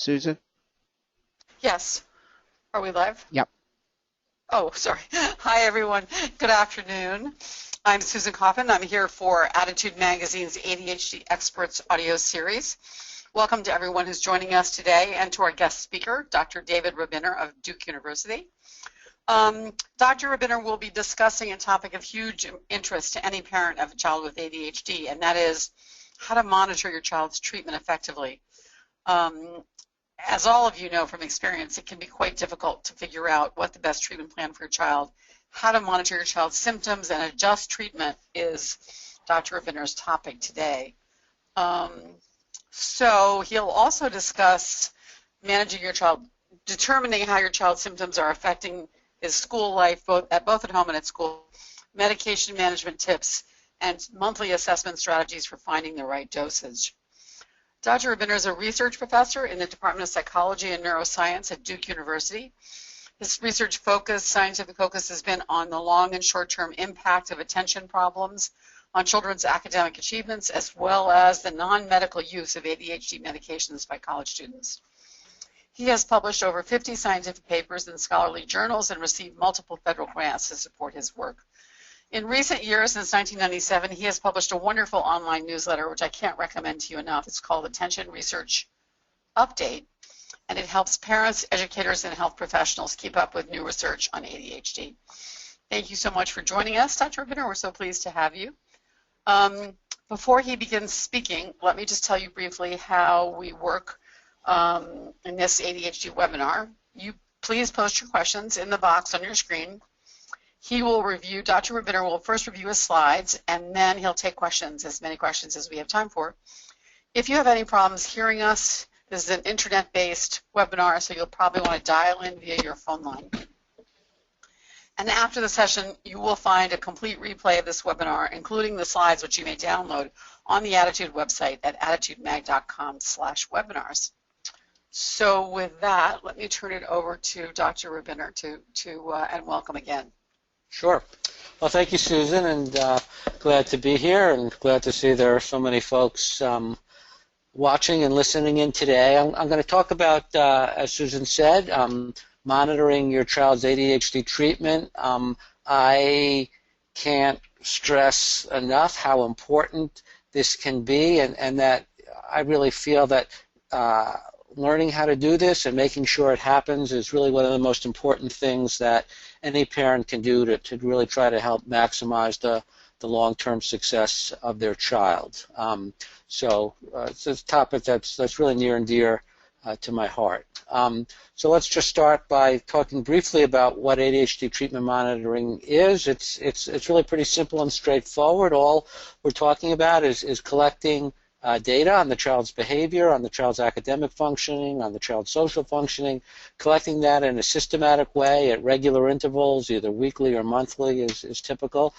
Susan? Yes. Are we live? Yep. Oh, sorry. Hi, everyone. Good afternoon. I'm Susan Coffin. I'm here for Attitude Magazine's ADHD Experts audio series. Welcome to everyone who's joining us today and to our guest speaker, Dr. David Rabiner of Duke University. Dr. Rabiner will be discussing a topic of huge interest to any parent of a child with ADHD, and that is how to monitor your child's treatment effectively. As all of you know from experience, it can be quite difficult to figure out what the best treatment plan for your child, how to monitor your child's symptoms and adjust treatment is Dr. Rabiner's topic today. So he'll also discuss managing your child, determining how your child's symptoms are affecting his school life, both at home and at school, medication management tips, and monthly assessment strategies for finding the right dosage. Dr. Rabiner is a research professor in the Department of Psychology and Neuroscience at Duke University. His scientific focus has been on the long and short-term impact of attention problems on children's academic achievements, as well as the non-medical use of ADHD medications by college students. He has published over 50 scientific papers in scholarly journals and received multiple federal grants to support his work. In recent years, since 1997, he has published a wonderful online newsletter, which I can't recommend to you enough. It's called Attention Research Update, and it helps parents, educators, and health professionals keep up with new research on ADHD. Thank you so much for joining us, Dr. Rabiner. We're so pleased to have you. Before he begins speaking, let me just tell you briefly how we work in this ADHD webinar. You please post your questions in the box on your screen. Dr. Rabiner will first review his slides, and then he'll take questions, as many questions as we have time for. If you have any problems hearing us, this is an internet-based webinar, so you'll probably want to dial in via your phone line. And after the session, you will find a complete replay of this webinar, including the slides, which you may download on the Attitude website at attitudemag.com/webinars. So with that, let me turn it over to Dr. Rabiner and welcome again. Sure. Well, thank you, Susan, and glad to be here and glad to see there are so many folks watching and listening in today. I'm going to talk about, as Susan said, monitoring your child's ADHD treatment. I can't stress enough how important this can be, and that I really feel that learning how to do this and making sure it happens is really one of the most important things that any parent can do to really try to help maximize the long-term success of their child. So it's a topic that's really near and dear to my heart. So let's just start by talking briefly about what ADHD treatment monitoring is. It's really pretty simple and straightforward. All we're talking about is collecting data on the child's behavior, on the child's academic functioning, on the child's social functioning, collecting that in a systematic way at regular intervals, either weekly or monthly is typical,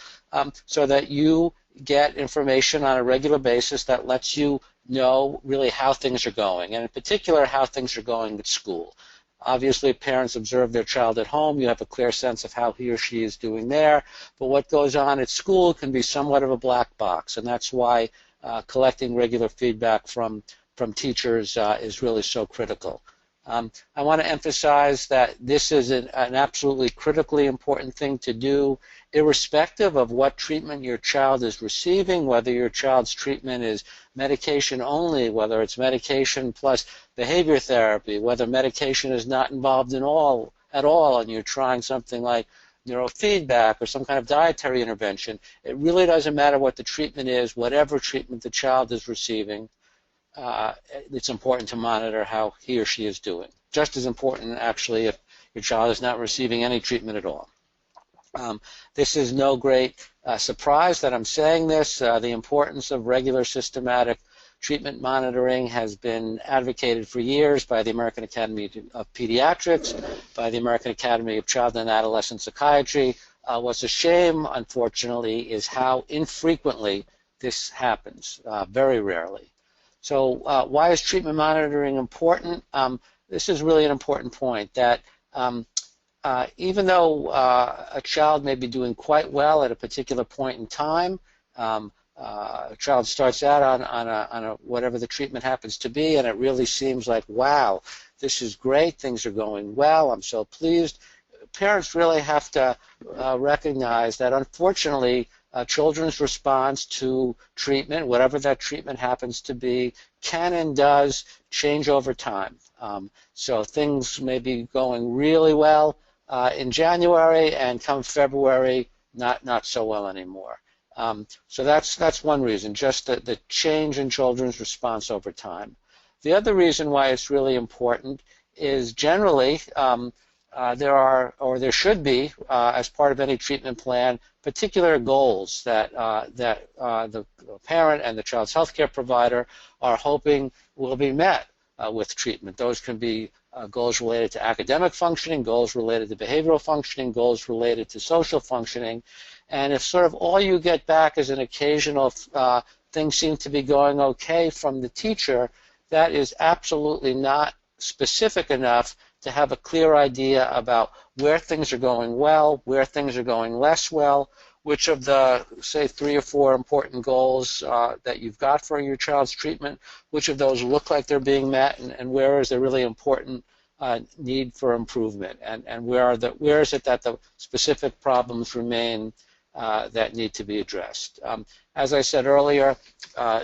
so that you get information on a regular basis that lets you know really how things are going, and in particular how things are going at school. Obviously, parents observe their child at home. You have a clear sense of how he or she is doing there, but what goes on at school can be somewhat of a black box, and that's why collecting regular feedback from teachers is really so critical. I want to emphasize that this is an absolutely critically important thing to do, irrespective of what treatment your child is receiving, whether your child's treatment is medication only, whether it's medication plus behavior therapy, whether medication is not involved at all, and you're trying something like neurofeedback or some kind of dietary intervention. It really doesn't matter what the treatment is, whatever treatment the child is receiving. It's important to monitor how he or she is doing. Just as important, actually, if your child is not receiving any treatment at all. This is no great surprise that I'm saying this. The importance of regular systematic treatment monitoring has been advocated for years by the American Academy of Pediatrics, by the American Academy of Child and Adolescent Psychiatry. What's a shame, unfortunately, is how infrequently this happens, very rarely. So why is treatment monitoring important? This is really an important point, that even though a child may be doing quite well at a particular point in time, a child starts out on a whatever the treatment happens to be, and it really seems like, wow, this is great, things are going well, I'm so pleased. Parents really have to recognize that, unfortunately, children's response to treatment, whatever that treatment happens to be, can and does change over time. So things may be going really well in January, and come February, not so well anymore. So that's one reason, just the change in children's response over time. The other reason why it's really important is generally there are, or there should be, as part of any treatment plan, particular goals that the parent and the child's healthcare provider are hoping will be met with treatment. Those can be goals related to academic functioning, goals related to behavioral functioning, goals related to social functioning. And if sort of all you get back is an occasional things seem to be going okay from the teacher, that is absolutely not specific enough to have a clear idea about where things are going well, where things are going less well, which of the, say, 3 or 4 important goals that you've got for your child's treatment, which of those look like they're being met, and where is there really important need for improvement, and where is it that the specific problems remain that need to be addressed. As I said earlier,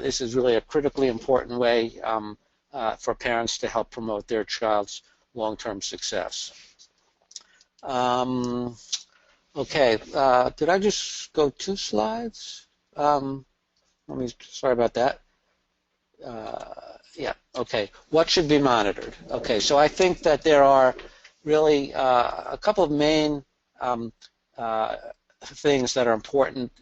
this is really a critically important way for parents to help promote their child's long-term success. Okay, did I just go 2 slides? Sorry about that. Yeah, okay. What should be monitored? Okay, so I think that there are really a couple of main things that are important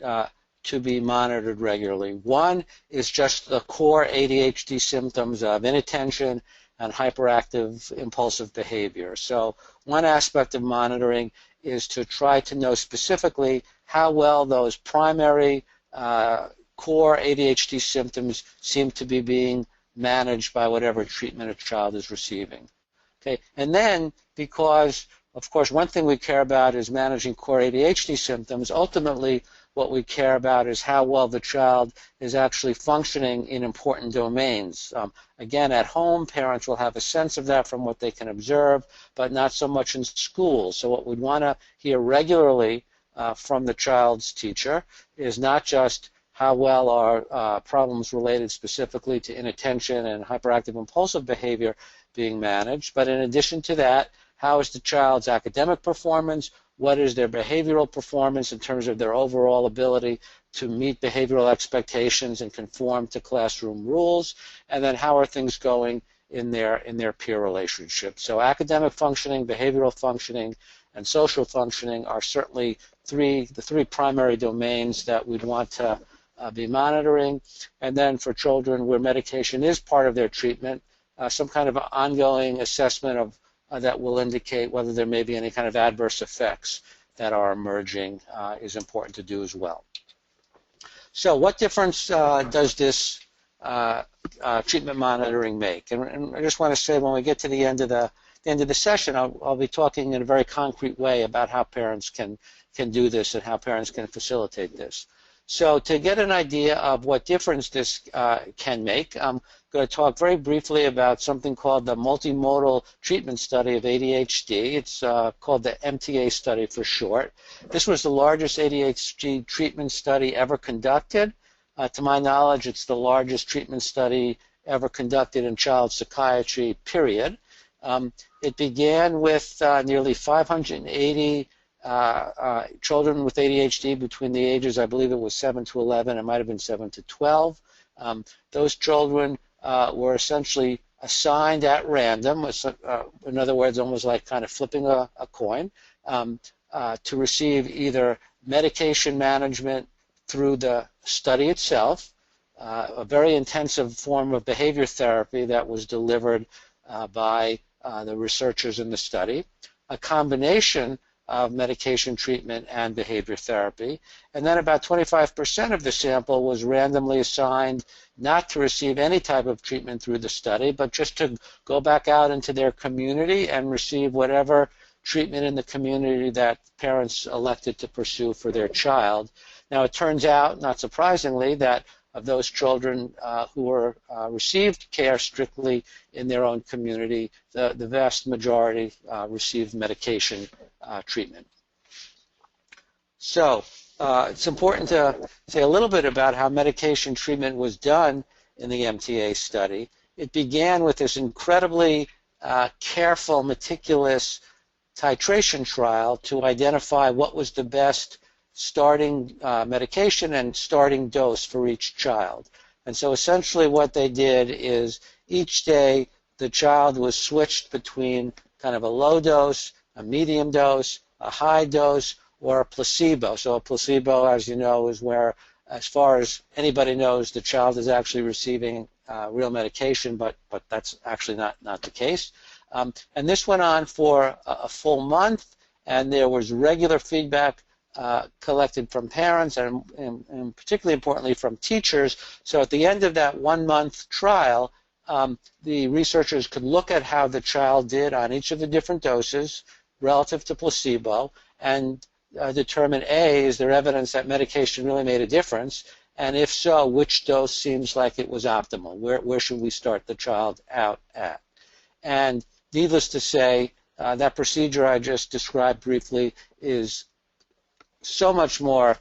to be monitored regularly. One is just the core ADHD symptoms of inattention and hyperactive impulsive behavior. So one aspect of monitoring is to try to know specifically how well those primary core ADHD symptoms seem to be being managed by whatever treatment a child is receiving. Okay, and then, because of course one thing we care about is managing core ADHD symptoms, ultimately what we care about is how well the child is actually functioning in important domains. Again, at home, parents will have a sense of that from what they can observe, but not so much in school. So what we'd want to hear regularly from the child's teacher is not just how well are problems related specifically to inattention and hyperactive impulsive behavior being managed, but in addition to that, how is the child's academic performance? What is their behavioral performance in terms of their overall ability to meet behavioral expectations and conform to classroom rules? And then how are things going in their peer relationships? So academic functioning, behavioral functioning, and social functioning are certainly the three primary domains that we'd want to be monitoring. And then for children where medication is part of their treatment, some kind of ongoing assessment of that will indicate whether there may be any kind of adverse effects that are emerging is important to do as well. So what difference does this treatment monitoring make? And I just want to say, when we get to the end of the session, I'll be talking in a very concrete way about how parents can do this and how parents can facilitate this. So to get an idea of what difference this can make, I'm going to talk very briefly about something called the multimodal treatment study of ADHD. It's called the MTA study for short. This was the largest ADHD treatment study ever conducted. To my knowledge, it's the largest treatment study ever conducted in child psychiatry, period. It began with nearly 580 children with ADHD between the ages, I believe it was 7 to 11, it might have been 7 to 12. Those children were essentially assigned at random, in other words, almost like kind of flipping a coin, to receive either medication management through the study itself, a very intensive form of behavior therapy that was delivered by the researchers in the study, a combination of medication treatment and behavior therapy, and then about 25% of the sample was randomly assigned not to receive any type of treatment through the study, but just to go back out into their community and receive whatever treatment in the community that parents elected to pursue for their child. Now, it turns out, not surprisingly, that of those children who were received care strictly in their own community, the vast majority received medication treatment. So it's important to say a little bit about how medication treatment was done in the MTA study. It began with this incredibly careful, meticulous titration trial to identify what was the best starting medication and starting dose for each child. And so essentially what they did is each day the child was switched between kind of a low dose, a medium dose, a high dose, or a placebo. So a placebo, as you know, is where, as far as anybody knows, the child is actually receiving real medication, but that's actually not the case. And this went on for a full month, and there was regular feedback collected from parents and particularly importantly from teachers. So at the end of that 1 month trial, the researchers could look at how the child did on each of the different doses relative to placebo and determine, A, is there evidence that medication really made a difference? And if so, which dose seems like it was optimal? Where should we start the child out at? And needless to say, that procedure I just described briefly is so much more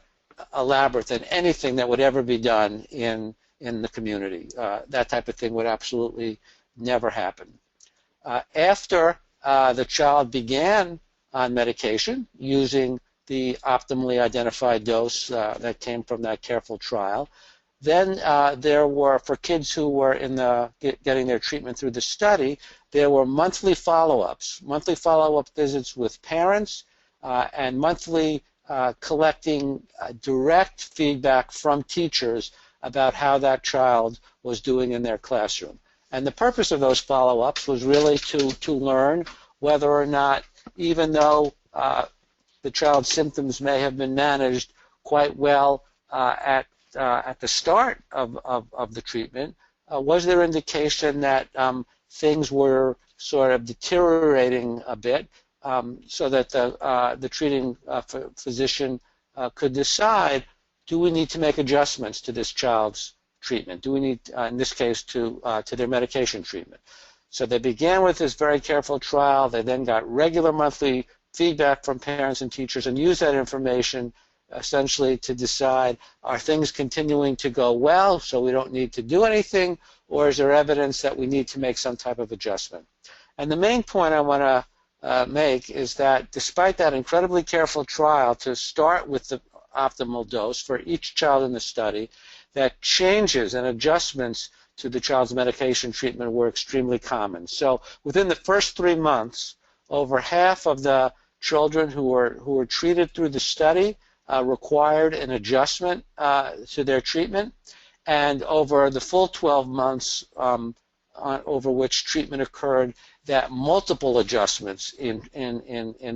elaborate than anything that would ever be done in the community. That type of thing would absolutely never happen. After the child began on medication using the optimally identified dose that came from that careful trial, then there were, for kids who were getting their treatment through the study, there were monthly follow-ups visits with parents, and monthly collecting direct feedback from teachers about how that child was doing in their classroom. And the purpose of those follow-ups was really to learn whether or not, even though the child's symptoms may have been managed quite well at the start of the treatment, was there indication that things were sort of deteriorating a bit, so that the treating physician could decide, do we need to make adjustments to this child's treatment? Do we need, in this case, to their medication treatment? So they began with this very careful trial. They then got regular monthly feedback from parents and teachers and used that information essentially to decide, are things continuing to go well so we don't need to do anything, or is there evidence that we need to make some type of adjustment? And the main point I want to make is that despite that incredibly careful trial to start with the optimal dose for each child in the study, that changes and adjustments to the child's medication treatment were extremely common. So within the first 3 months, over half of the children who were treated through the study required an adjustment to their treatment, and over the full 12 months over which treatment occurred, that multiple adjustments in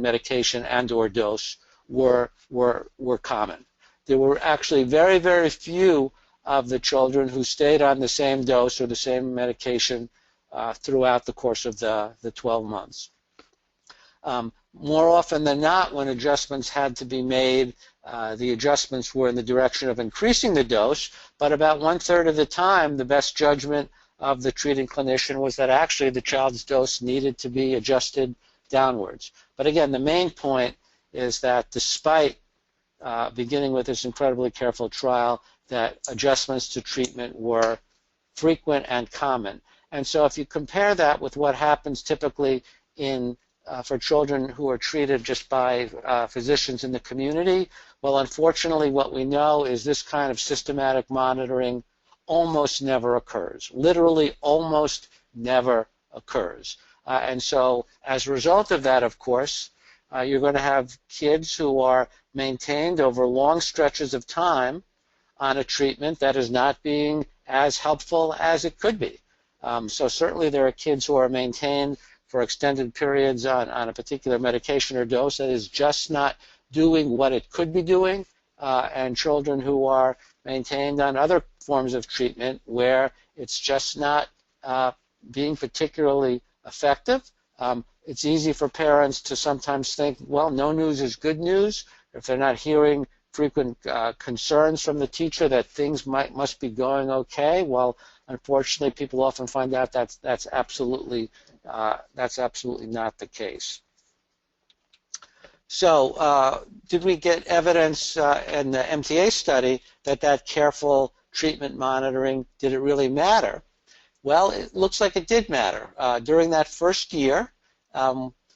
medication and or dose were common. There were actually very, very few of the children who stayed on the same dose or the same medication throughout the course of the 12 months. More often than not, when adjustments had to be made, the adjustments were in the direction of increasing the dose, but about 1/3 of the time, the best judgment of the treating clinician was that actually the child's dose needed to be adjusted downwards. But again, the main point is that despite beginning with this incredibly careful trial, that adjustments to treatment were frequent and common. And so if you compare that with what happens typically for children who are treated just by physicians in the community, well, unfortunately, what we know is this kind of systematic monitoring almost never occurs. Literally almost never occurs. And so as a result of that, of course, you're going to have kids who are maintained over long stretches of time on a treatment that is not being as helpful as it could be. So certainly there are kids who are maintained for extended periods on a particular medication or dose that is just not doing what it could be doing, and children who are maintained on other forms of treatment where it's just not being particularly effective. It's easy for parents to sometimes think, well, no news is good news. If they're not hearing frequent concerns from the teacher that things must be going okay. Well, unfortunately, people often find out that's absolutely not the case. So, did we get evidence in the MTA study that careful treatment monitoring, did it really matter? Well, it looks like it did matter. During that first year,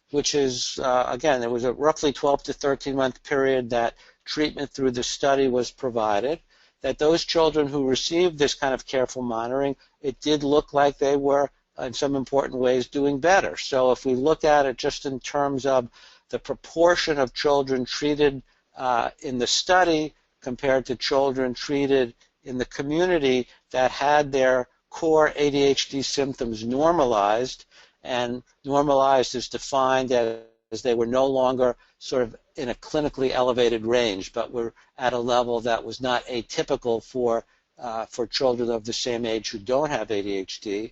which is, again, there was a roughly 12 to 13-month period that treatment through the study was provided, that those children who received this kind of careful monitoring, it did look like they were, in some important ways, doing better. So if we look at it just in terms of the proportion of children treated in the study compared to children treated in the community that had their core ADHD symptoms normalized, and normalized is defined as they were no longer sort of in a clinically elevated range, but were at a level that was not atypical for children of the same age who don't have ADHD.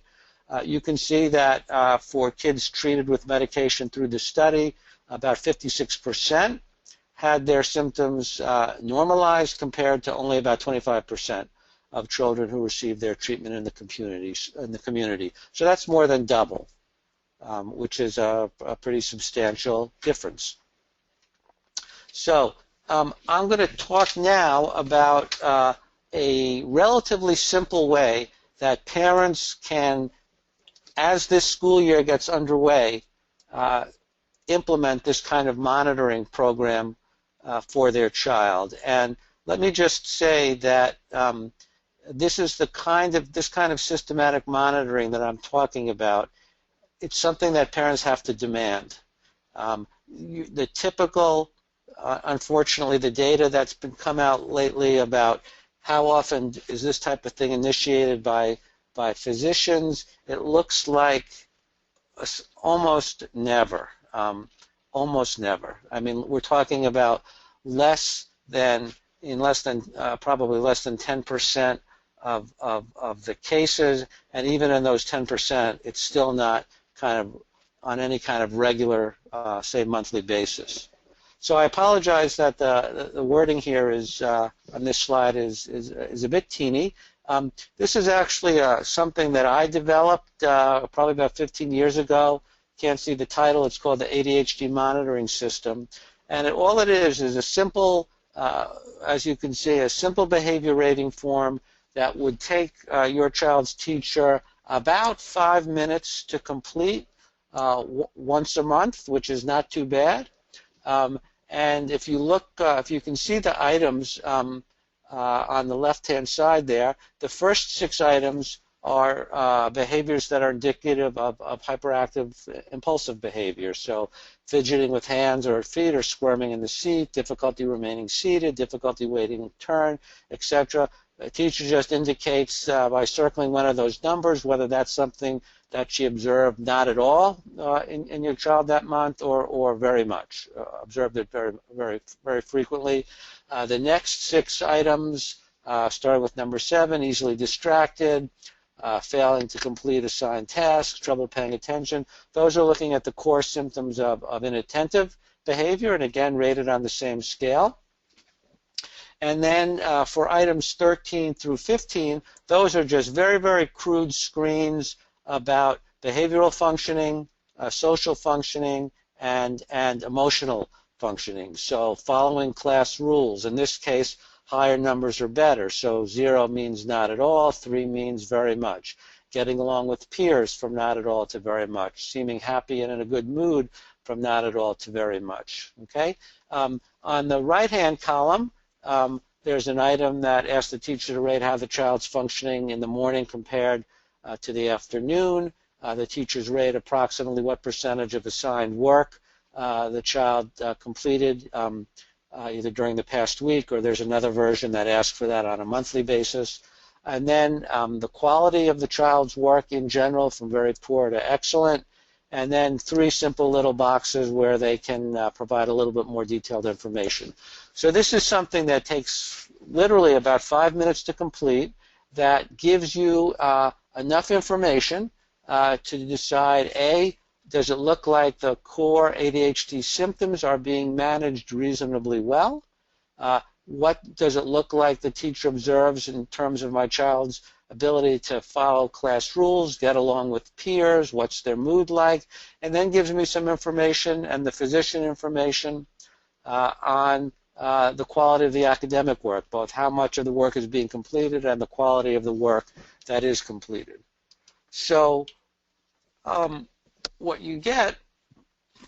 You can see that for kids treated with medication through the study, about 56% had their symptoms normalized compared to only about 25% of children who received their treatment in the community. So that's more than double, which is a pretty substantial difference. So I'm going to talk now about a relatively simple way that parents can, as this school year gets underway, implement this kind of monitoring program for their child. And let me just say that this kind of systematic monitoring that I'm talking about, it's something that parents have to demand. The typical, unfortunately, the data that's been come out lately about how often is this type of thing initiated by physicians, it looks like almost never. Almost never. I mean, we're talking about probably less than 10% of the cases, and even in those 10%, it's still not kind of on any kind of regular, say, monthly basis. So I apologize that the wording here is on this slide is a bit teeny. This is actually something that I developed probably about 15 years ago. Can't see the title. It's called the ADHD monitoring system, and all it is a simple, as you can see, a simple behavior rating form that would take your child's teacher about 5 minutes to complete once a month, which is not too bad. And if you look, if you can see the items on the left-hand side there, the first 6 items are behaviors that are indicative of hyperactive impulsive behavior. So fidgeting with hands or feet, or squirming in the seat, difficulty remaining seated, difficulty waiting turn, etc. The teacher just indicates by circling one of those numbers whether that's something that she observed not at all in your child that month, or very much. Observed it very, very, very frequently. The next 6 items, starting with number 7, easily distracted, failing to complete assigned tasks, trouble paying attention. Those are looking at the core symptoms of inattentive behavior, and again rated on the same scale. And then for items 13 through 15, those are just very, very crude screens about behavioral functioning, social functioning, and emotional functioning. So following class rules. In this case, higher numbers are better. So 0 means not at all, 3 means very much. Getting along with peers from not at all to very much. Seeming happy and in a good mood from not at all to very much. Okay? On the right-hand column, there's an item that asks the teacher to rate how the child's functioning in the morning compared to the afternoon. The teachers rate approximately what percentage of assigned work the child completed either during the past week, or there's another version that asks for that on a monthly basis. And then the quality of the child's work in general, from very poor to excellent. And then 3 simple little boxes where they can provide a little bit more detailed information. So this is something that takes literally about 5 minutes to complete, that gives you enough information to decide, A, does it look like the core ADHD symptoms are being managed reasonably well? what does it look like the teacher observes in terms of my child's ability to follow class rules, get along with peers, what's their mood like, and then gives me some information and the physician information on the quality of the academic work, both how much of the work is being completed and the quality of the work that is completed. So what you get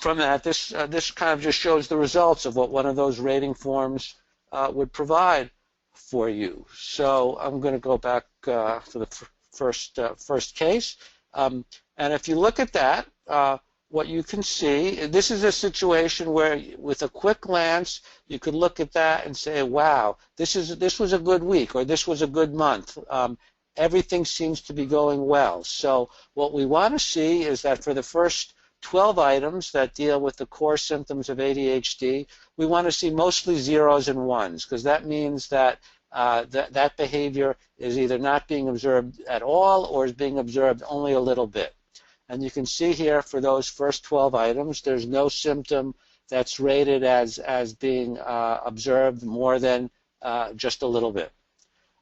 from that, this kind of just shows the results of what one of those rating forms would provide for you. So I'm going to go back to the first case. And if you look at that, what you can see, this is a situation where with a quick glance, you could look at that and say, wow, this was a good week, or this was a good month. Everything seems to be going well. So what we want to see is that for the first 12 items that deal with the core symptoms of ADHD, we want to see mostly zeros and ones, because that means that that behavior is either not being observed at all or is being observed only a little bit. And you can see here for those first 12 items, there's no symptom that's rated as being observed more than just a little bit.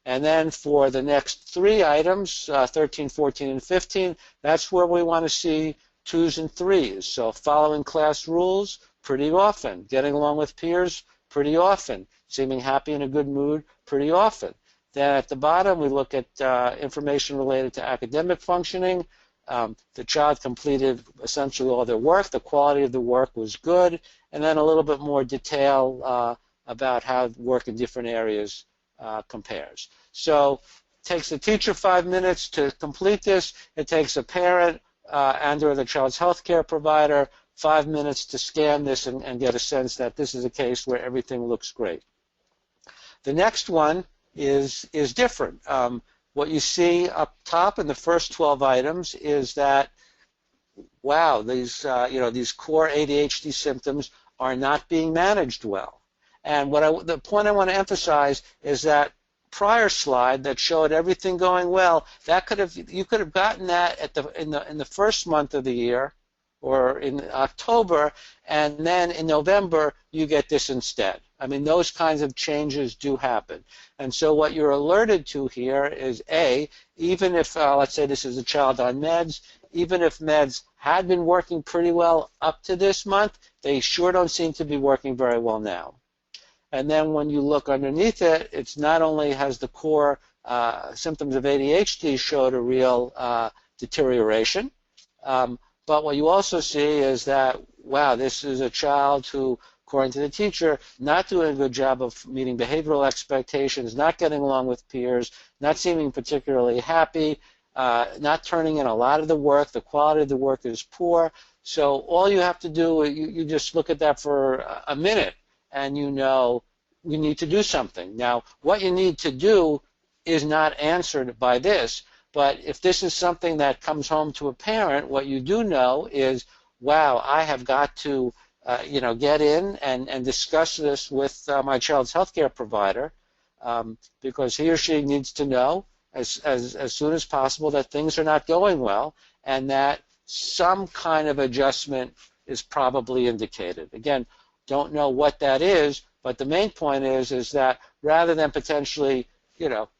And then for the next three items, 13, 14, and 15, that's where we want to see 2s and 3s. So following class rules, pretty often. Getting along with peers, pretty often. Seeming happy in a good mood, pretty often. Then at the bottom, we look at information related to academic functioning. The child completed essentially all their work. The quality of the work was good. And then a little bit more detail about how work in different areas compares. So it takes the teacher 5 minutes to complete this. It takes a parent and or the child's health care provider 5 minutes to scan this and get a sense that this is a case where everything looks great. The next one is different. What you see up top in the first 12 items is that, wow, these core ADHD symptoms are not being managed well. And the point I want to emphasize is that prior slide that showed everything going well, you could have gotten that in the first month of the year, or in October, and then in November you get this instead. I mean, those kinds of changes do happen. And so what you're alerted to here is, A, even if, let's say this is a child on meds, even if meds had been working pretty well up to this month, they sure don't seem to be working very well now. And then when you look underneath it, it's not only has the core symptoms of ADHD showed a real deterioration, but what you also see is that, wow, this is a child who, according to the teacher, not doing a good job of meeting behavioral expectations, not getting along with peers, not seeming particularly happy, not turning in a lot of the work. The quality of the work is poor. So all you have to do, you just look at that for a minute, and you know you need to do something. Now, what you need to do is not answered by this, but if this is something that comes home to a parent, what you do know is, wow, I have got to get in and discuss this with my child's healthcare provider, because he or she needs to know as soon as possible that things are not going well and that some kind of adjustment is probably indicated. Again, don't know what that is, but the main point is that rather than potentially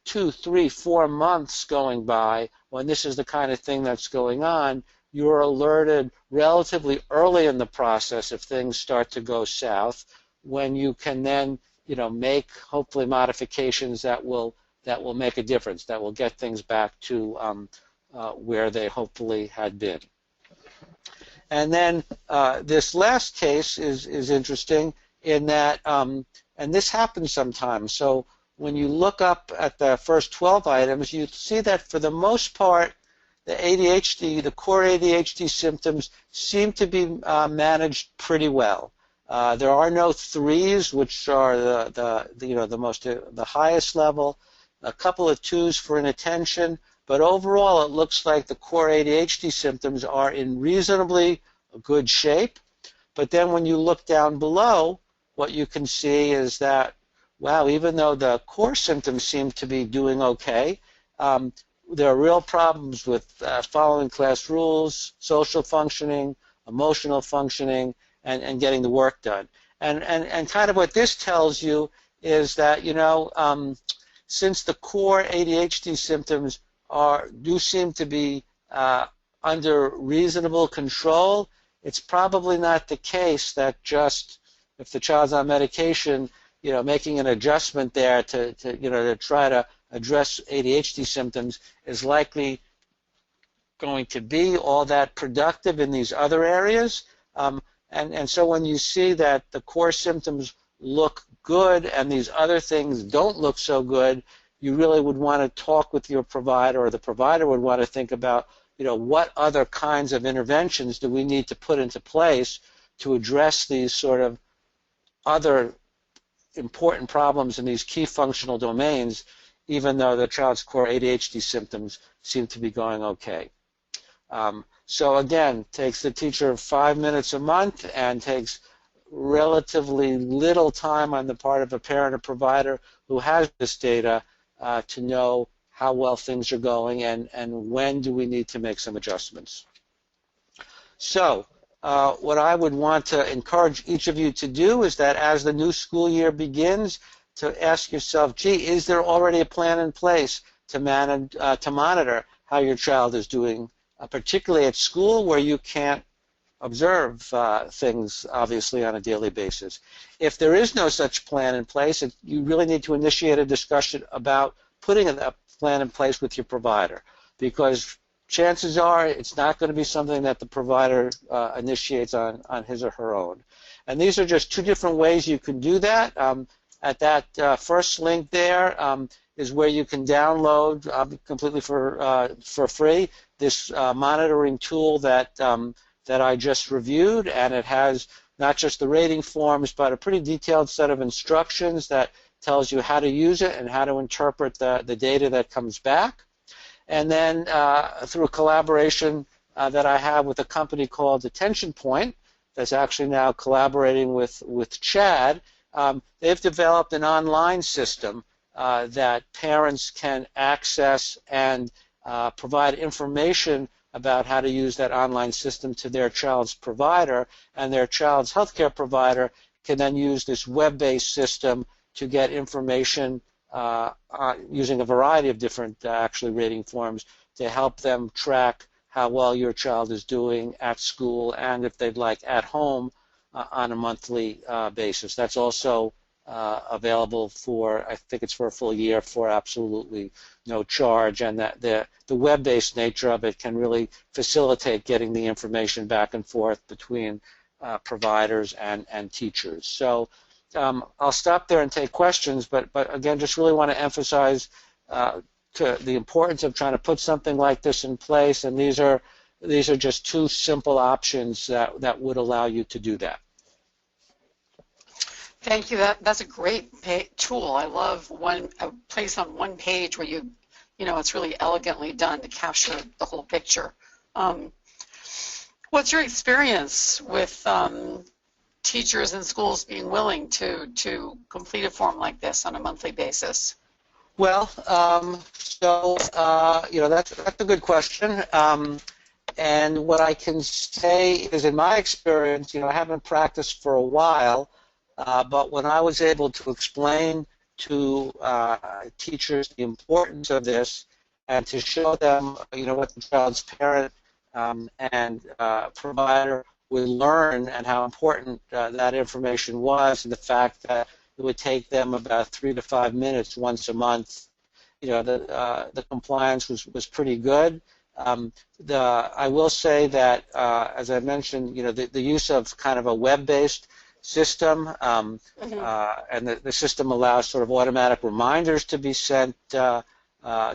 2, 3, 4 months going by when this is the kind of thing that's going on, you're alerted relatively early in the process if things start to go south, when you can then make hopefully modifications that will make a difference, that will get things back to where they hopefully had been. And then this last case is interesting in that, and this happens sometimes. So when you look up at the first 12 items, you see that for the most part, the ADHD, the core ADHD symptoms seem to be managed pretty well. There are no 3s, which are the highest level. A couple of 2s for inattention, but overall it looks like the core ADHD symptoms are in reasonably good shape. But then when you look down below, what you can see is that, wow, even though the core symptoms seem to be doing okay, there are real problems with following class rules, social functioning, emotional functioning, and getting the work done. And kind of what this tells you is that, since the core ADHD symptoms do seem to be under reasonable control, it's probably not the case that just if the child's on medication, making an adjustment there to try to address ADHD symptoms is likely going to be all that productive in these other areas. And so when you see that the core symptoms look good and these other things don't look so good, you really would want to talk with your provider, or the provider would want to think about, what other kinds of interventions do we need to put into place to address these sort of other important problems in these key functional domains, even though the child's core ADHD symptoms seem to be going okay. So again, takes the teacher 5 minutes a month and takes relatively little time on the part of a parent or provider who has this data to know how well things are going and when do we need to make some adjustments. So what I would want to encourage each of you to do is that as the new school year begins, to ask yourself, gee, is there already a plan in place to monitor how your child is doing, particularly at school where you can't observe things, obviously, on a daily basis. If there is no such plan in place, you really need to initiate a discussion about putting a plan in place with your provider, because chances are it's not going to be something that the provider initiates on his or her own. And these are just two different ways you can do that. At that first link there is where you can download completely for free this monitoring tool that I just reviewed, and it has not just the rating forms but a pretty detailed set of instructions that tells you how to use it and how to interpret the data that comes back. And then through a collaboration that I have with a company called Attention Point that's actually now collaborating with Chad, they've developed an online system that parents can access and provide information about how to use that online system to their child's provider, and their child's healthcare provider can then use this web-based system to get information using a variety of different actually rating forms to help them track how well your child is doing at school and, if they'd like, at home on a monthly basis. That's also available for, I think it's for a full year, for absolutely no charge, and that the web-based nature of it can really facilitate getting the information back and forth between providers and teachers. So I'll stop there and take questions, but again, just really want to emphasize to the importance of trying to put something like this in place, and these are just two simple options that would allow you to do that. Thank you. That's a great tool. I love a place on one page where it's really elegantly done to capture the whole picture. What's your experience with teachers and schools being willing to complete a form like this on a monthly basis? Well, that's a good question. And what I can say is, in my experience, I haven't practiced for a while, but when I was able to explain to teachers the importance of this and to show them, what the child's parent and provider would learn and how important that information was, and the fact that it would take them about 3 to 5 minutes once a month, the compliance was pretty good. I will say that, as I mentioned, the use of kind of a web-based system, and the system allows sort of automatic reminders to be sent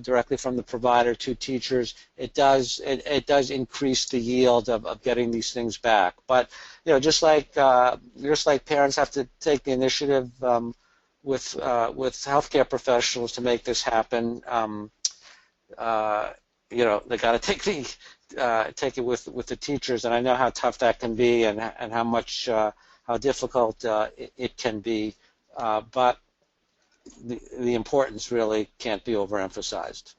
directly from the provider to teachers. It does increase the yield of getting these things back. But just like parents have to take the initiative with healthcare professionals to make this happen, they got to take it with the teachers, and I know how tough that can be and how difficult it can be, but the importance really can't be overemphasized.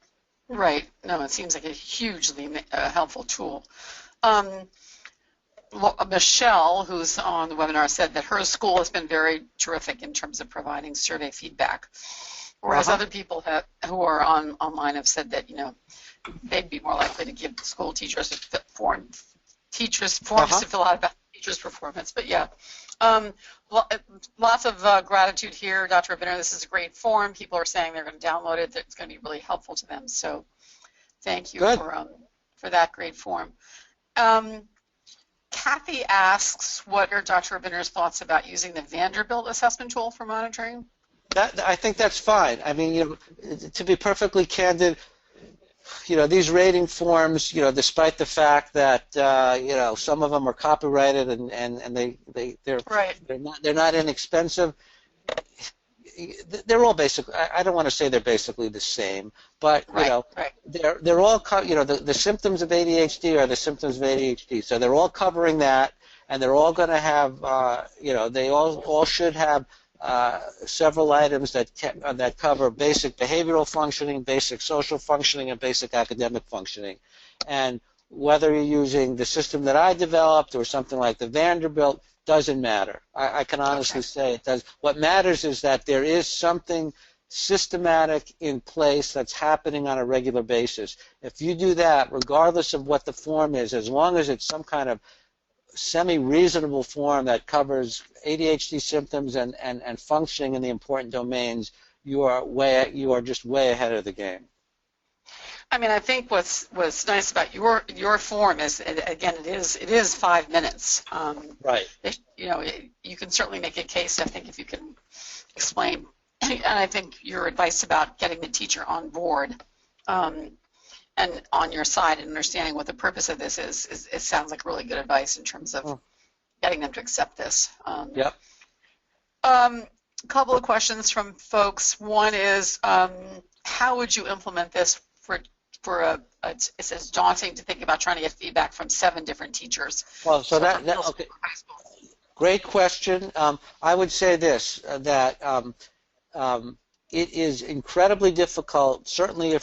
Right. No, it seems like a hugely helpful tool. Michelle, who's on the webinar, said that her school has been very terrific in terms of providing survey feedback, whereas other people who are online have said that they'd be more likely to give school teachers forms to fill out about teachers' performance. But yeah, lots of gratitude here, Dr. Rabiner. This is a great form. People are saying they're going to download it. That it's going to be really helpful to them. So thank you for that great form. Kathy asks, what are Dr. Rabiner's thoughts about using the Vanderbilt assessment tool for monitoring? I think that's fine. I mean, to be perfectly candid, these rating forms, despite the fact that some of them are copyrighted and they're not inexpensive. They're all basically. I don't want to say they're basically the same, but they're all. The symptoms of ADHD are the symptoms of ADHD, so they're all covering that, and they're all going to have. They all should have several items that cover basic behavioral functioning, basic social functioning, and basic academic functioning. And whether you're using the system that I developed or something like the Vanderbilt, doesn't matter. I can honestly say it does. What matters is that there is something systematic in place that's happening on a regular basis. If you do that, regardless of what the form is, as long as it's some kind of semi-reasonable form that covers ADHD symptoms and functioning in the important domains, you are just way ahead of the game. I mean, I think what's nice about your form is, again, it is 5 minutes. Right. You can certainly make a case, I think, if you can explain. And I think your advice about getting the teacher on board and on your side and understanding what the purpose of this is, it sounds like really good advice in terms of getting them to accept this. Yep. A couple of questions from folks. One is, how would you implement this it's as daunting to think about trying to get feedback from 7 different teachers? Well, okay. Great question. I would say this, that it is incredibly difficult, certainly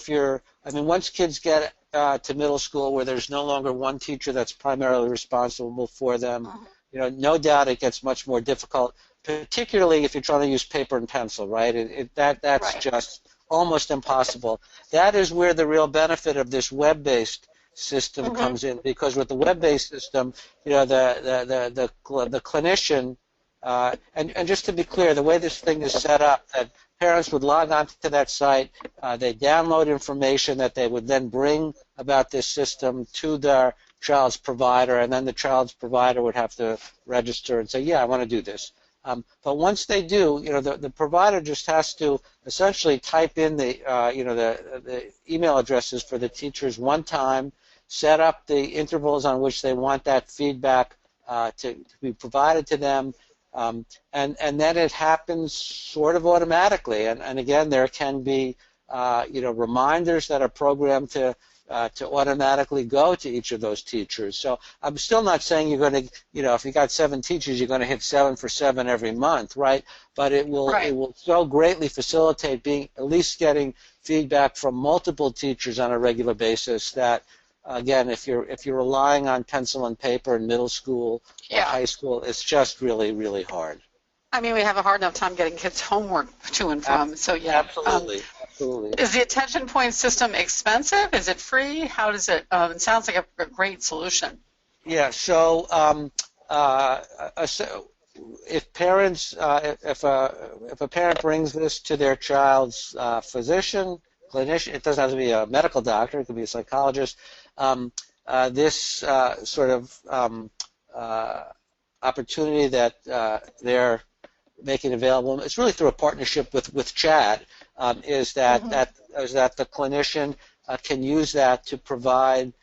once kids get to middle school where there's no longer one teacher that's primarily responsible for them, no doubt it gets much more difficult, particularly if you're trying to use paper and pencil, right? That's just almost impossible. That is where the real benefit of this web-based system comes in, because with the web-based system, the clinician, and just to be clear, the way this thing is set up, that parents would log on to that site, they download information that they would then bring about this system to their child's provider, and then the child's provider would have to register and say, yeah, I want to do this. But once they do, the provider just has to essentially type in the email addresses for the teachers one time, set up the intervals on which they want that feedback to be provided to them, and then it happens sort of automatically. And again, there can be reminders that are programmed to automatically go to each of those teachers. So I'm still not saying you're going to, if you got 7 teachers, you're going to hit 7 for 7 every month, right? But it will so greatly facilitate at least getting feedback from multiple teachers on a regular basis that, again, if you're relying on pencil and paper in middle school or high school, it's just really, really hard. I mean, we have a hard enough time getting kids' homework to and from. So yeah, absolutely. Is the attention point system expensive? Is it free? How does it? It sounds like a great solution. Yeah. So if parents, if a parent brings this to their child's physician, clinician, it doesn't have to be a medical doctor. It could be a psychologist. This sort of opportunity that they're making available, it's really through a partnership with CHAD, is that the clinician can use that to provide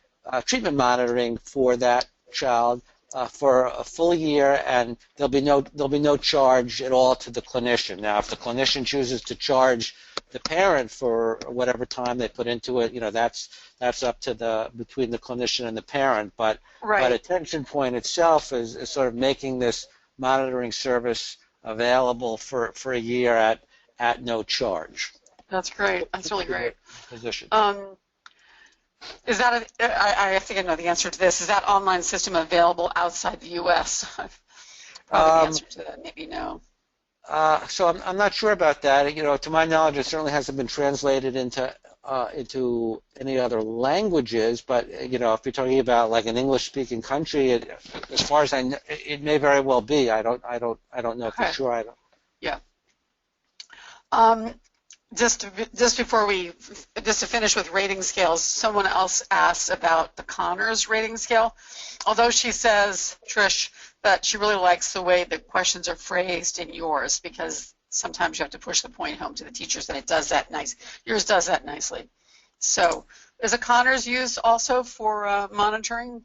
treatment monitoring for that child for a full year, and there'll be no charge at all to the clinician. Now, if the clinician chooses to charge the parent for whatever time they put into it, that's up to between the clinician and the parent. But Attention Point itself is sort of making this monitoring service available for a year at no charge. That's great. That's really great. Position. Is that I think I know the answer to this. Is that online system available outside the U.S.? Probably the answer to that, maybe no. So I'm not sure about that. To my knowledge, it certainly hasn't been translated into any other languages. But if you're talking about like an English-speaking country, as far as I know, it may very well be. I don't know for sure. Yeah. Just to finish with rating scales, someone else asked about the Connors rating scale. Although she says, Trish, that she really likes the way the questions are phrased in yours, because sometimes you have to push the point home to the teachers, and it does that nice. Yours does that nicely. So is a Connors used also for monitoring?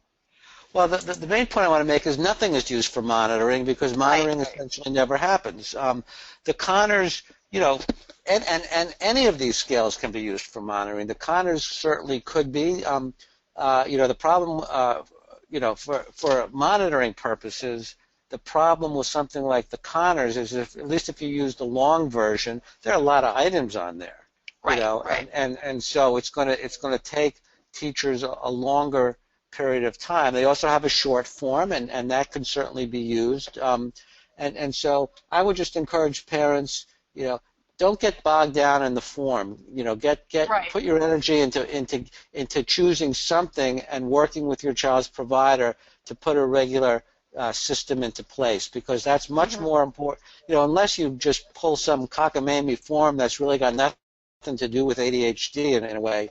Well, the main point I want to make is nothing is used for monitoring, because monitoring essentially never happens. The Connors, and any of these scales can be used for monitoring. The Connors certainly could be. The problem, for monitoring purposes, the problem with something like the Connors is, at least if you use the long version, there are a lot of items on there. Right. And so it's going to take teachers a longer period of time. They also have a short form, and that can certainly be used. And so I would just encourage parents, don't get bogged down in the form. Put your energy into choosing something and working with your child's provider to put a regular system into place, because that's much more important. Unless you just pull some cockamamie form that's really got nothing to do with ADHD in a way.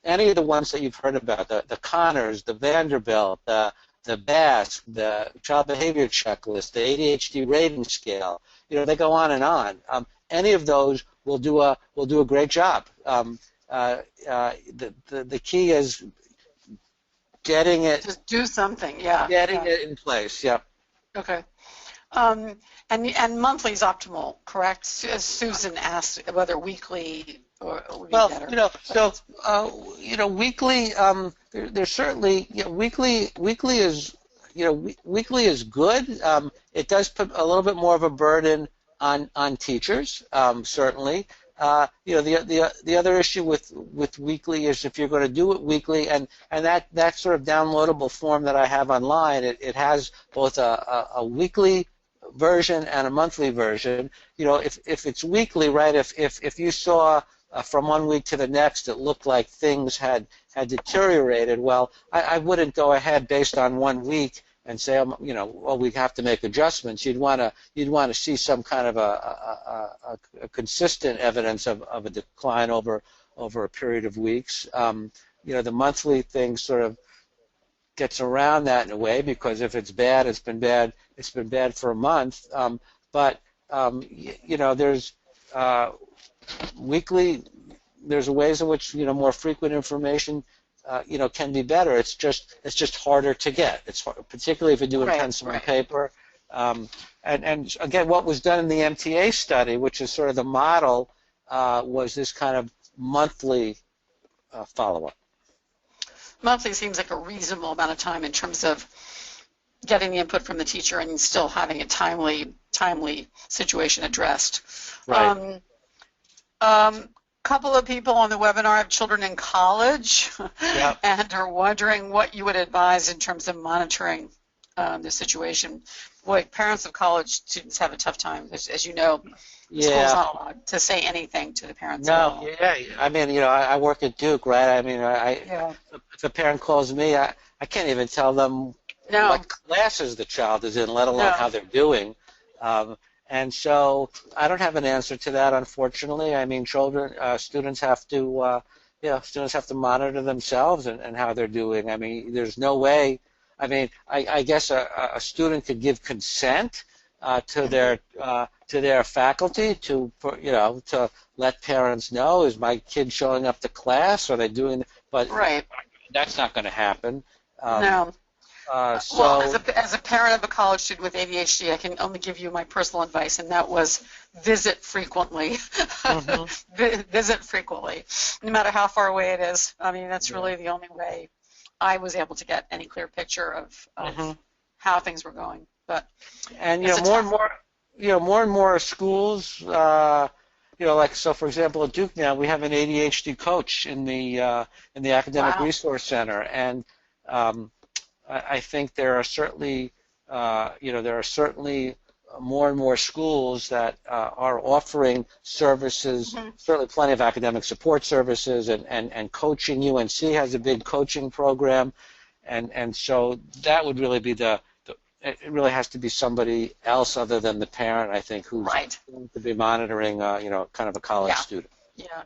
Any of the ones that you've heard about, the Connors, the Vanderbilt, the BASC, the Child Behavior Checklist, the ADHD rating scale, they go on and on. Any of those will do a great job. The key is getting it. Just do something, yeah. Getting it in place, yeah. Okay. And monthly is optimal, correct? As Susan asked, whether weekly would be better. Weekly. There's certainly weekly is good. It does put a little bit more of a burden on teachers, certainly. The other issue with weekly is if you're going to do it weekly, and that sort of downloadable form that I have online, it has both a weekly version and a monthly version. If it's weekly, right? If you saw from one week to the next, it looked like things had deteriorated. Well, I wouldn't go ahead based on 1 week and say, well, we have to make adjustments. You'd want to see some kind of a consistent evidence of a decline over a period of weeks. The monthly thing sort of gets around that in a way, because if it's bad, it's been bad. It's been bad for a month. There's weekly. There's ways in which more frequent information can be better. It's just harder to get. It's particularly if you're doing pencil and paper. And again, what was done in the MTA study, which is sort of the model, was this kind of monthly follow-up. Monthly seems like a reasonable amount of time in terms of getting the input from the teacher and still having a timely situation addressed. Right. Couple of people on the webinar have children in college and are wondering what you would advise in terms of monitoring the situation. Boy, parents of college students have a tough time. As you know, the school's not allowed to say anything to the parents at all. I mean, I work at Duke, right? I mean, if a parent calls me, I can't even tell them what classes the child is in, let alone how they're doing. And so I don't have an answer to that, unfortunately. I mean, students have to monitor themselves and how they're doing. I mean, there's no way. I mean, I guess a student could give consent to their faculty to let parents know, is my kid showing up to class? Are they doing? But that's not going to happen. No. Well, as a parent of a college student with ADHD, I can only give you my personal advice, and that was visit frequently. Visit frequently, no matter how far away it is. I mean, that's really the only way I was able to get any clear picture of how things were going. But more and more schools, like, so for example, at Duke now we have an ADHD coach in the Academic Wow. Resource Center, and I think there are certainly, there are certainly more and more schools that are offering services, certainly plenty of academic support services and coaching. UNC has a big coaching program, and so that would really be it really has to be somebody else other than the parent, I think, who's going to be monitoring, kind of a college student. Yeah.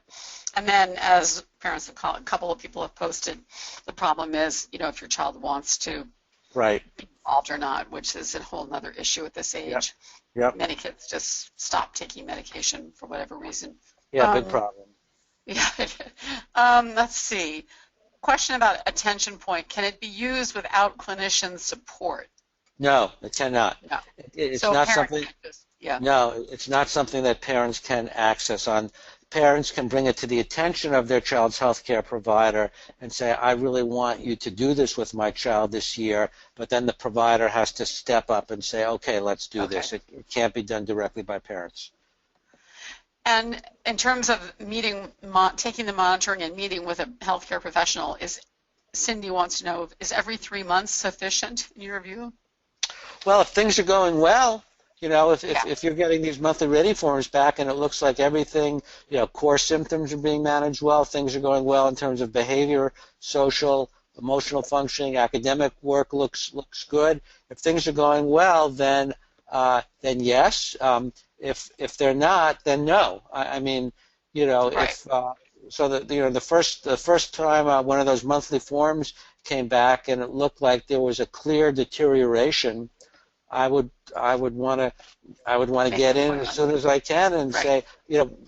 And then, as parents, a couple of people have posted, the problem is, if your child wants to be involved or not, which is a whole other issue at this age. Yep. Many kids just stop taking medication for whatever reason. Yeah, big problem. Yeah. Let's see. Question about attention point. Can it be used without clinician support? No, it cannot. No. It's not something. No, it's not something that parents can access on. Parents can bring it to the attention of their child's health care provider and say, I really want you to do this with my child this year, but then the provider has to step up and say, okay, let's do this. It can't be done directly by parents. And in terms of taking the monitoring and meeting with a healthcare professional, Cindy wants to know, is every 3 months sufficient in your view? Well, if things are going well, if you're getting these monthly rating forms back and it looks like everything, core symptoms are being managed well, things are going well in terms of behavior, social, emotional functioning, academic work looks good. If things are going well, then yes. If they're not, then no. I mean, so that the first time one of those monthly forms came back and it looked like there was a clear deterioration, I would want to get in as soon as I can and say,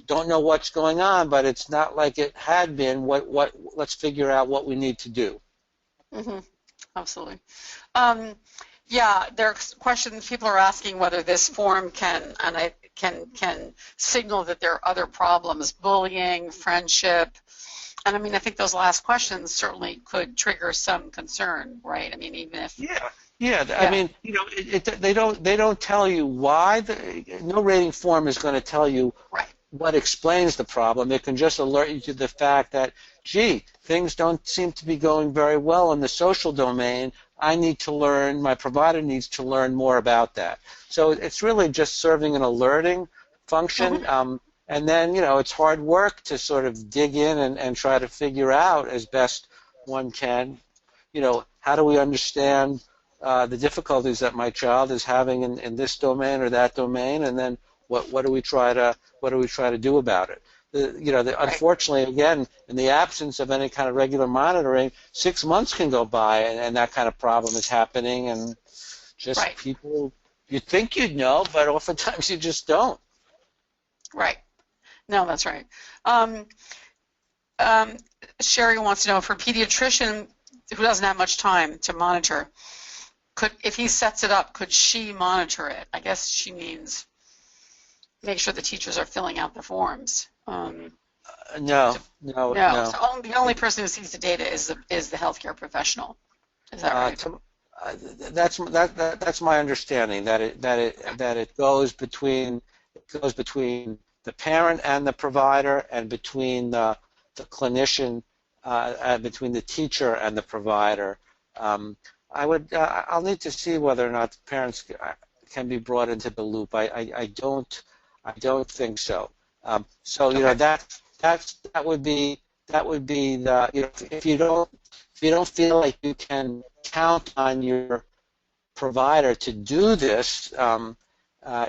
don't know what's going on, but it's not like it had been. Let's figure out what we need to do. Absolutely. There are questions. People are asking whether this form can signal that there are other problems, bullying, friendship. And I think those last questions certainly could trigger some concern, right? Even if I mean, they don't tell you why. No rating form is going to tell you what explains the problem. It can just alert you to the fact that, gee, things don't seem to be going very well in the social domain. I need to learn, my provider needs to learn more about that. So it's really just serving an alerting function. And then, it's hard work to sort of dig in and try to figure out as best one can, how do we understand the difficulties that my child is having in this domain or that domain, and then what do we try to do about it? Unfortunately, again, in the absence of any kind of regular monitoring, 6 months can go by, and that kind of problem is happening, and just people, you'd think you'd know, but oftentimes you just don't. Right. No, that's right. Sherry wants to know, for a pediatrician who doesn't have much time to monitor, if he sets it up, could she monitor it? I guess she means make sure the teachers are filling out the forms. No. So the only person who sees the data is the healthcare professional. Is that right? That's my understanding, that it goes between the parent and the provider, and between the clinician, between the teacher and the provider. I'll need to see whether or not the parents can be brought into the loop. I don't think so. That would be the, if you don't feel like you can count on your provider to do this,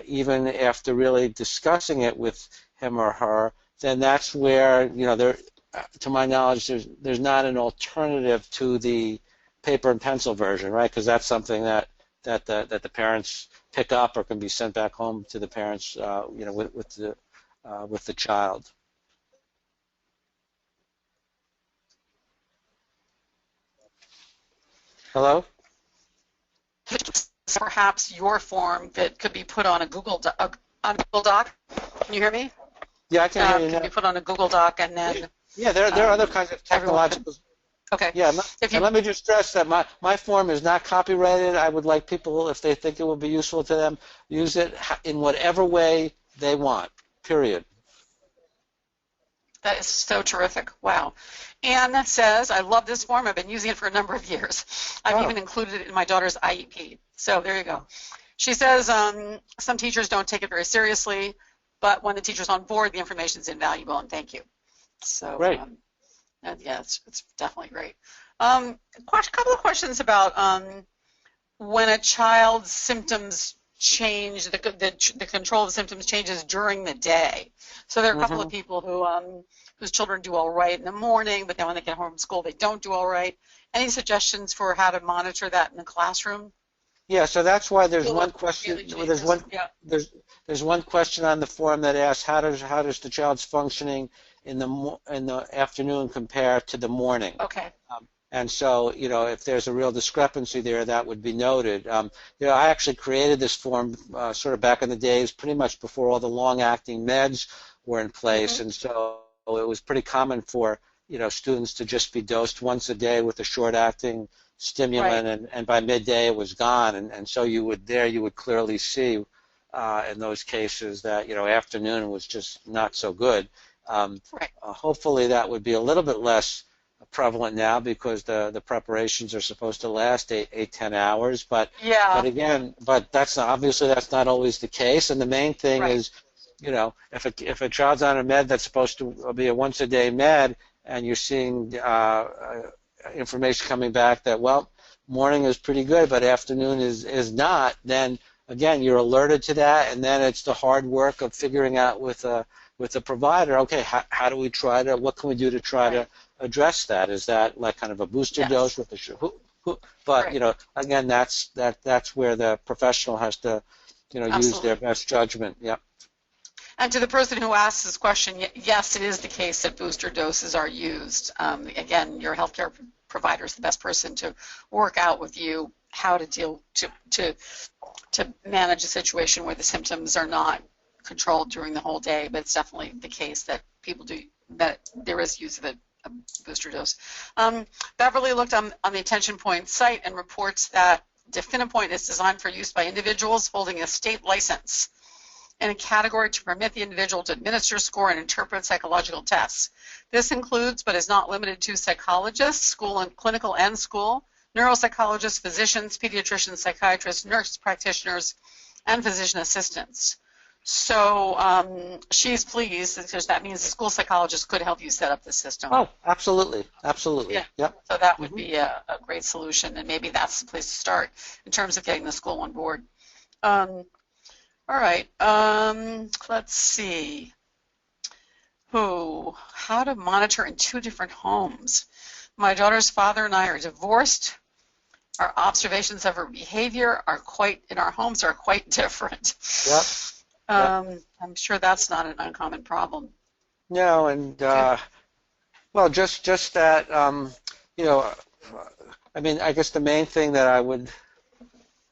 even after really discussing it with him or her, then that's where, to my knowledge, there's not an alternative to the paper and pencil version, right? Because that's something that the parents pick up or can be sent back home to the parents, with the child. Hello? Perhaps your form that could be put on a Google Doc. Can you hear me? Yeah, I can hear you now. Can be put on a Google Doc and then. Yeah, there are other kinds of technological. Okay. Yeah, and let me just stress that my form is not copyrighted. I would like people, if they think it will be useful to them, use it in whatever way they want, period. That is so terrific. Wow. Anne says, I love this form. I've been using it for a number of years. I've even included it in my daughter's IEP. So there you go. She says some teachers don't take it very seriously, but when the teacher's on board, the information is invaluable, and thank you. So, Great. yeah, it's definitely great. A couple of questions about when a child's symptoms change, the control of the symptoms changes during the day. So there are a couple of people whose children do all right in the morning, but then when they get home from school, they don't do all right. Any suggestions for how to monitor that in the classroom? Yeah, so that's why there's one question. There's one question on the form that asks how does the child's functioning in the afternoon compare to the morning? Okay. And so, if there's a real discrepancy there, that would be noted. I actually created this form sort of back in the days, pretty much before all the long-acting meds were in place, and so it was pretty common for students to just be dosed once a day with a short-acting stimulant, and by midday it was gone, and so you would clearly see in those cases that afternoon was just not so good. Hopefully that would be a little bit less prevalent now because the preparations are supposed to last 8-10 hours, but that's not always the case, and the main thing is if a child's on a med that's supposed to be a once a day med and you're seeing information coming back that, well, morning is pretty good, but afternoon is not, then again, you're alerted to that, and then it's the hard work of figuring out with the provider, okay, how do we what can we do to try to address that? Is that like kind of a booster dose with the but again, that's where the professional has to use their best judgment. Yep. And to the person who asked this question, yes, it is the case that booster doses are used. Again, your healthcare provider is the best person to work out with you how to deal to manage a situation where the symptoms are not controlled during the whole day. But it's definitely the case that there is use of a booster dose. Beverly looked on the Attention Point site and reports that DefiniPoint is designed for use by individuals holding a state license in a category to permit the individual to administer, score, and interpret psychological tests. This includes, but is not limited to, psychologists, clinical and school, neuropsychologists, physicians, pediatricians, psychiatrists, nurse practitioners, and physician assistants. So she's pleased because that means the school psychologist could help you set up the system. Oh, absolutely. Yeah. Yep. So that would be a great solution, and maybe that's the place to start in terms of getting the school on board. All right, let's see. How to monitor in 2 different homes. My daughter's father and I are divorced. Our observations of her behavior in our homes are quite different. Yep. I'm sure that's not an uncommon problem. No, and well, just that, I mean, I guess the main thing that I would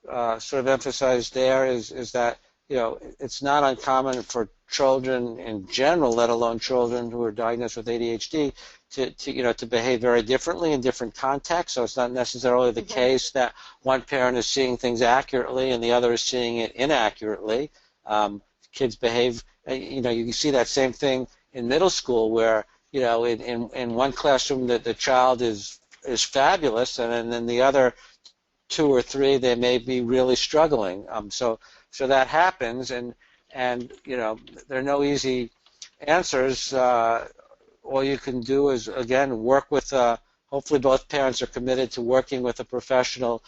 sort of emphasize there is that it's not uncommon for children in general, let alone children who are diagnosed with ADHD, to behave very differently in different contexts. So it's not necessarily the case that one parent is seeing things accurately and the other is seeing it inaccurately. Kids behave, you can see that same thing in middle school where, in one classroom the child is fabulous, and then the other 2 or 3 they may be really struggling. So that happens, and there are no easy answers. All you can do is, again, work with, hopefully both parents are committed to working with a professional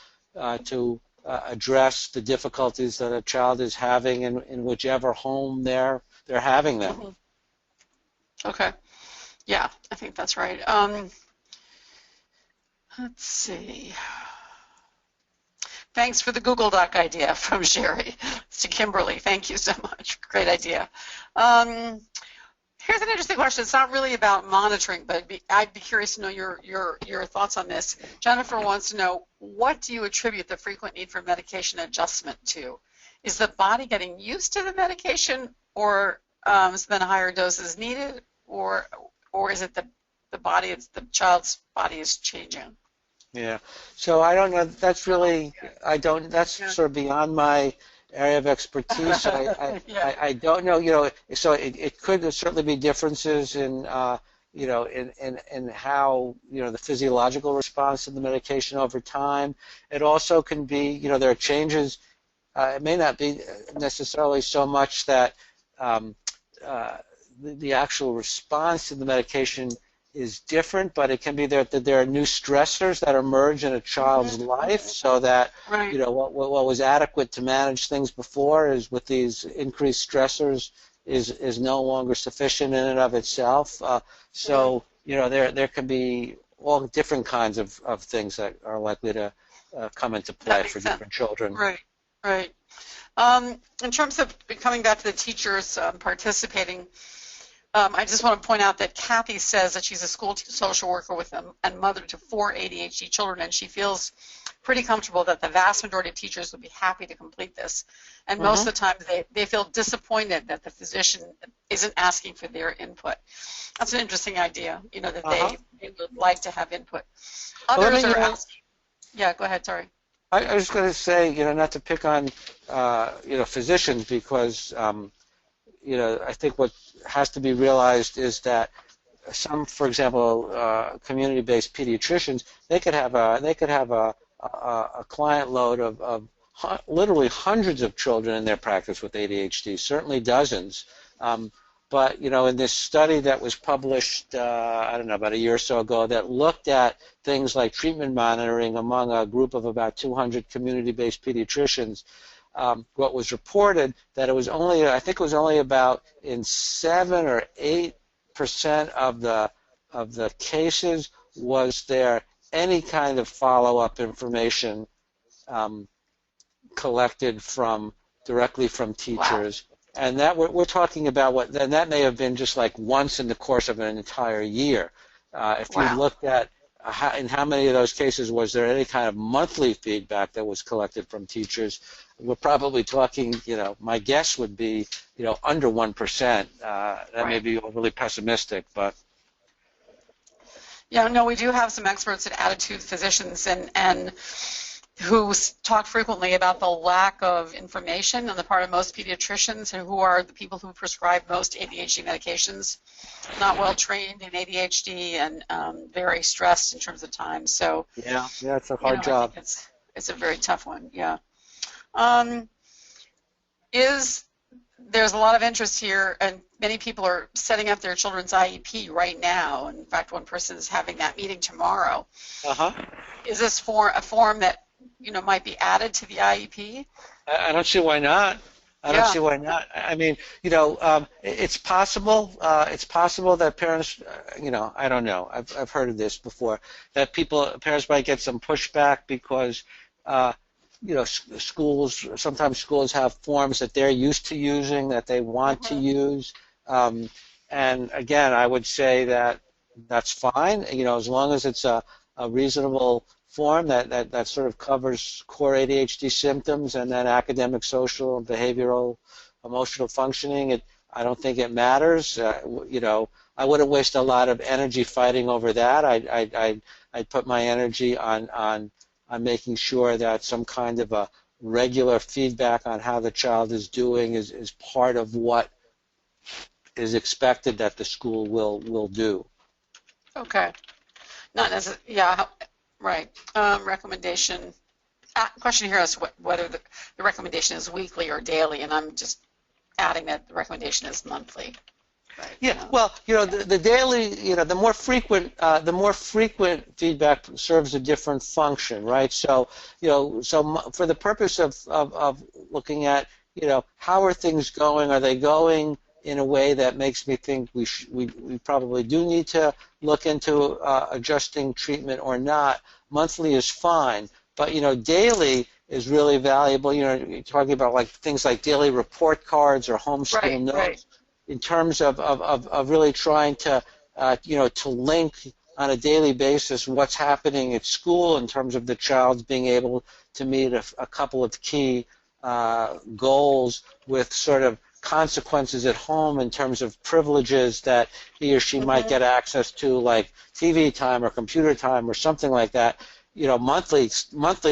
to address the difficulties that a child is having in whichever home they're having them. Okay. Yeah, I think that's right. Let's see. Thanks for the Google Doc idea from Sherry to Kimberly. Thank you so much. Great idea. Here's an interesting question. It's not really about monitoring, but I'd be curious to know your thoughts on this. Jennifer wants to know, what do you attribute the frequent need for medication adjustment to? Is the body getting used to the medication, or is then higher doses needed, or is it the child's body is changing? Yeah. So I don't know. That's sort of beyond my area of expertise. So Yeah. I don't know, so it could certainly be differences in, in how, the physiological response to the medication over time. It also can be, there are changes. It may not be necessarily so much that the actual response to the medication is different, but it can be that there are new stressors that emerge in a child's life, so that Right. what was adequate to manage things before is with these increased stressors is no longer sufficient in and of itself. So there can be all different kinds of things that are likely to come into That play makes for sense. different children. Right. Right. In terms of coming back to the teachers participating, I just want to point out that Kathy says that she's a school social worker with and mother to 4 ADHD children, and she feels pretty comfortable that the vast majority of teachers would be happy to complete this. And most of the time they feel disappointed that the physician isn't asking for their input. That's an interesting idea, that they would like to have input. Others are asking. Yeah, go ahead, sorry. I was going to say, not to pick on, physicians, because, I think what has to be realized is that some, for example, community-based pediatricians, they could have a client load of literally hundreds of children in their practice with ADHD, certainly dozens. But, in this study that was published, I don't know, about a year or so ago, that looked at things like treatment monitoring among a group of about 200 community-based pediatricians, what was reported that it was only, I think it was only about in 7 or 8% of the cases was there any kind of follow-up information collected directly from teachers. Wow. And that we're talking about and that may have been just like once in the course of an entire year. If you looked at in how many of those cases was there any kind of monthly feedback that was collected from teachers, we're probably talking, my guess would be, under 1%. That may be overly pessimistic, but. Yeah, no, we do have some experts in attitude physicians and who talk frequently about the lack of information on the part of most pediatricians, and who are the people who prescribe most ADHD medications, not well trained in ADHD and very stressed in terms of time. So yeah, it's a hard job. I think it's a very tough one. Yeah. There's a lot of interest here, and many people are setting up their children's IEP right now. In fact, one person is having that meeting tomorrow. Is this a form that might be added to the IEP? I don't see why not. I don't see why not. I mean, it's possible. It's possible that parents, I don't know. I've heard of this before, that parents might get some pushback because, sometimes schools have forms that they're used to using, that they want to use. And again, I would say that that's fine, as long as it's a reasonable form that sort of covers core ADHD symptoms and then academic, social, behavioral, emotional functioning. I don't think it matters. I wouldn't waste a lot of energy fighting over that. I'd put my energy on making sure that some kind of a regular feedback on how the child is doing is part of what is expected that the school will do. Okay. Not necessarily. Yeah. Right. Recommendation. Question here is whether the recommendation is weekly or daily, and I'm just adding that the recommendation is monthly. Right. Yeah. Well, the daily, the more frequent feedback serves a different function, right? So, so for the purpose of looking at, how are things going? Are they going in a way that makes me think we probably do need to look into adjusting treatment or not? Monthly is fine, but daily is really valuable. You're talking about like things like daily report cards or homeschool notes. Right. In terms of really trying to to link on a daily basis what's happening at school in terms of the child's being able to meet a couple of key goals with sort of consequences at home in terms of privileges that he or she might get access to, like TV time or computer time or something like that. Monthly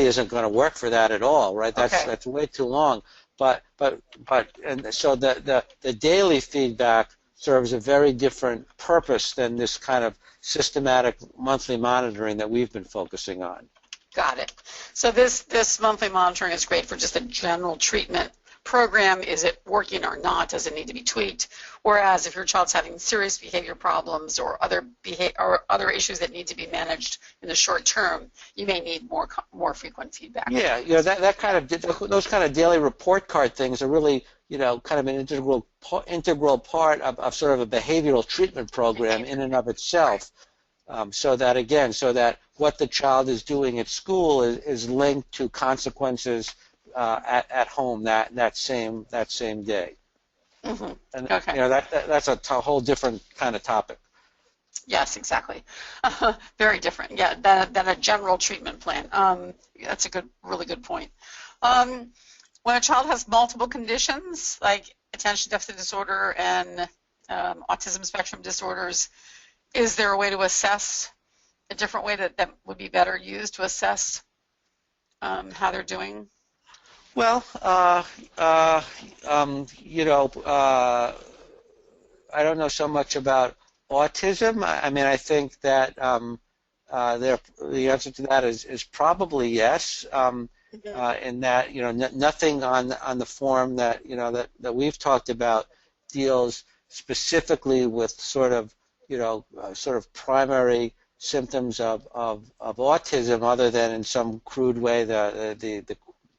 isn't going to work for that at all, right? That's way too long. and so the daily feedback serves a very different purpose than this kind of systematic monthly monitoring that we've been focusing on. Got it. So this monthly monitoring is great for just a general treatment program. Is it working or not? Does it need to be tweaked? Whereas if your child's having serious behavior problems or other issues that need to be managed in the short term, you may need more frequent feedback. Yeah, that kind of those kind of daily report card things are really kind of an integral part of sort of a behavioral treatment program in and of itself. So that what the child is doing at school is linked to consequences at home that same day. Mm-hmm. And okay. That's a whole different kind of topic. Yes, exactly. Very different. Yeah, than a general treatment plan. That's a really good point. When a child has multiple conditions like attention deficit disorder and autism spectrum disorders, is there a way to assess, a different way that would be better used to assess how they're doing? Well, I don't know so much about autism. I mean, I think that the answer to that is probably yes. In that nothing on the form that that we've talked about deals specifically with sort of primary symptoms of autism, other than in some crude way the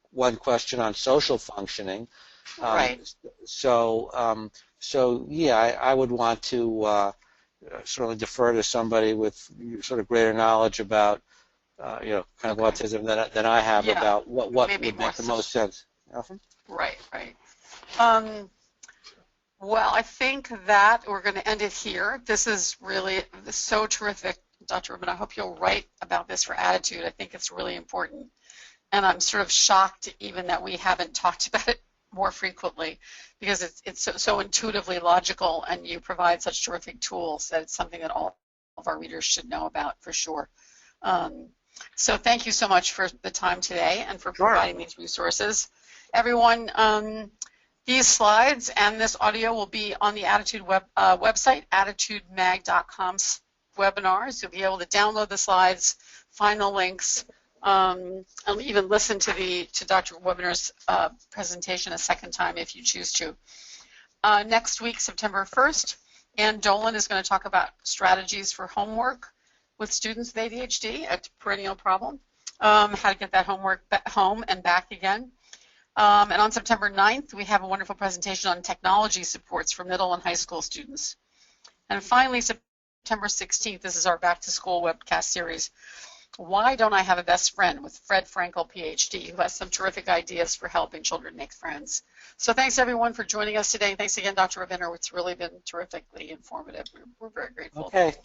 one question on social functioning. Right. So yeah, I would want to certainly defer to somebody with sort of greater knowledge about kind of autism than I have about what would make the most sense. Right. Well, I think that we're going to end it here. This is really so terrific, Dr. Rabiner. I hope you'll write about this for Attitude. I think it's really important. And I'm sort of shocked even that we haven't talked about it more frequently, because it's so intuitively logical, and you provide such terrific tools that it's something that all of our readers should know about for sure. So thank you so much for the time today and for providing these resources. Everyone, these slides and this audio will be on the Attitude website, attitudemag.com/webinars. You'll be able to download the slides, find the links, and even listen to Dr. Rabiner's presentation a second time if you choose to. Next week, September 1st, Ann Dolan is going to talk about strategies for homework with students with ADHD, a perennial problem, how to get that homework home and back again. And on September 9th, we have a wonderful presentation on technology supports for middle and high school students. And finally, September 16th, this is our Back to School webcast series. Why Don't I Have a Best Friend, with Fred Frankel, Ph.D., who has some terrific ideas for helping children make friends. So thanks, everyone, for joining us today. Thanks again, Dr. Rabiner. It's really been terrifically informative. We're very grateful. Okay.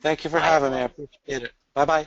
Thank you for having me. I appreciate it. Bye-bye.